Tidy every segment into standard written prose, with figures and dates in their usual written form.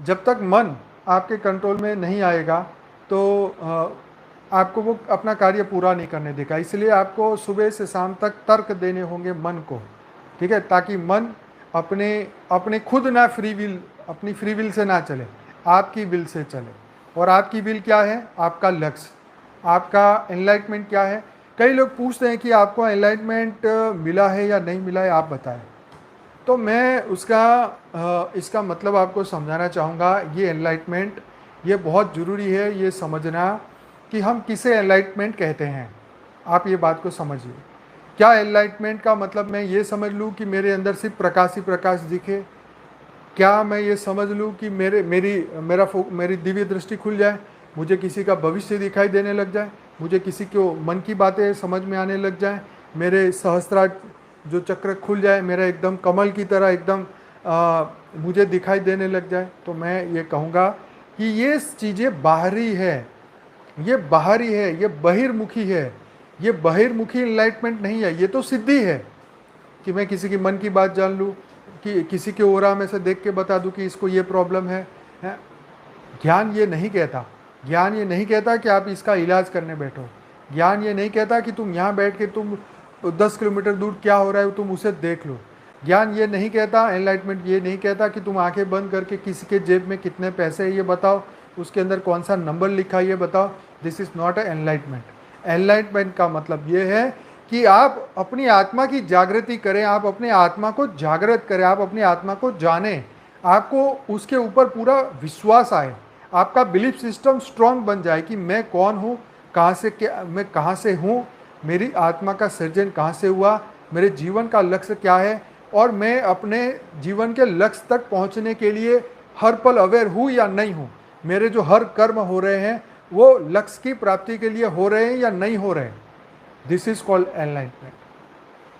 जब तक मन आपके कंट्रोल में नहीं आएगा तो आपको वो अपना कार्य पूरा नहीं करने देगा। इसलिए आपको सुबह से शाम तक तर्क देने होंगे मन को, ठीक है, ताकि मन अपने अपने खुद ना अपनी फ्री विल से ना चले, आपकी विल से चले। और आपकी विल क्या है? आपका लक्ष्य, आपका एनलाइटमेंट क्या है? कई लोग पूछते हैं कि आपको एनलाइटमेंट मिला है या नहीं मिला है, आप बताएं। तो मैं इसका मतलब आपको समझाना चाहूँगा। ये एनलाइटमेंट, ये बहुत ज़रूरी है ये समझना कि हम किसे एनलाइटमेंट कहते हैं। आप ये बात को समझिए। क्या एनलाइटमेंट का मतलब मैं ये समझ लूँ कि मेरे अंदर सिर्फ प्रकाश ही प्रकाश दिखे? क्या मैं ये समझ लूँ कि मेरी दिव्य दृष्टि खुल जाए, मुझे किसी का भविष्य दिखाई देने लग जाए, मुझे किसी को मन की बातें समझ में आने लग जाए, मेरे सहस्त्रार जो चक्र खुल जाए, मेरा एकदम कमल की तरह एकदम मुझे दिखाई देने लग जाए? तो मैं ये कहूँगा कि ये चीज़ें बाहरी है, ये बाहरी है, ये बहिर्मुखी है। ये बहिर्मुखी एनलाइटमेंट नहीं है, ये तो सिद्धि है कि मैं किसी की मन की बात जान लूँ, कि किसी के ओरा में से देख के बता दूँ कि इसको ये प्रॉब्लम है। ज्ञान ये नहीं कहता, ज्ञान ये नहीं कहता कि आप इसका इलाज करने बैठो। ज्ञान ये नहीं कहता कि तुम यहाँ बैठ के तुम 10 किलोमीटर दूर क्या हो रहा है तुम उसे देख लो। ज्ञान ये नहीं कहता, एनलाइटमेंट ये नहीं कहता कि तुम आंखें बंद करके किसी के जेब में कितने पैसे है ये बताओ, उसके अंदर कौन सा नंबर लिखा है ये बताओ। This is not a enlightenment. Enlightenment का मतलब ये है कि आप अपनी आत्मा की जागृति करें, आप अपने आत्मा को जागृत करें, आप अपनी आत्मा को जानें, आपको उसके ऊपर पूरा विश्वास आए, आपका बिलीफ सिस्टम स्ट्रांग बन जाए कि मैं कौन हूँ, मैं कहाँ से हूँ, मेरी आत्मा का सृजन कहाँ से हुआ, मेरे जीवन का लक्ष्य क्या है, और मैं अपने जीवन के लक्ष्य तक पहुँचने के लिए हर पल अवेयर हूँ या नहीं हूँ। मेरे जो हर कर्म हो रहे हैं वो लक्ष्य की प्राप्ति के लिए हो रहे हैं या नहीं हो रहे हैं। This is called enlightenment.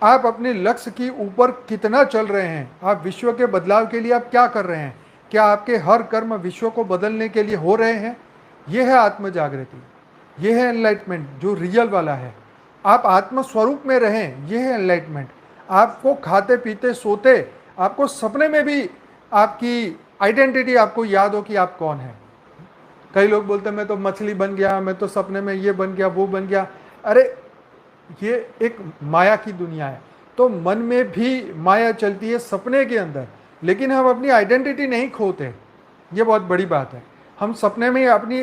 आप अपने लक्ष्य की ऊपर कितना चल रहे हैं, आप विश्व के बदलाव के लिए आप क्या कर रहे हैं, क्या आपके हर कर्म विश्व को बदलने के लिए हो रहे हैं? यह है आत्म जागृति, यह है एनलाइटमेंट जो रियल वाला है। आप आत्म स्वरूप में रहें, यह है एनलाइटमेंट। आपको खाते पीते सोते, आपको सपने में भी आपकी आइडेंटिटी आपको याद हो कि आप कौन हैं। कई लोग बोलते हैं मैं तो मछली बन गया, मैं तो सपने में ये बन गया वो बन गया। अरे ये एक माया की दुनिया है। तो मन में भी माया चलती है सपने के अंदर, लेकिन हम अपनी आइडेंटिटी नहीं खोते। ये बहुत बड़ी बात है। हम सपने में अपनी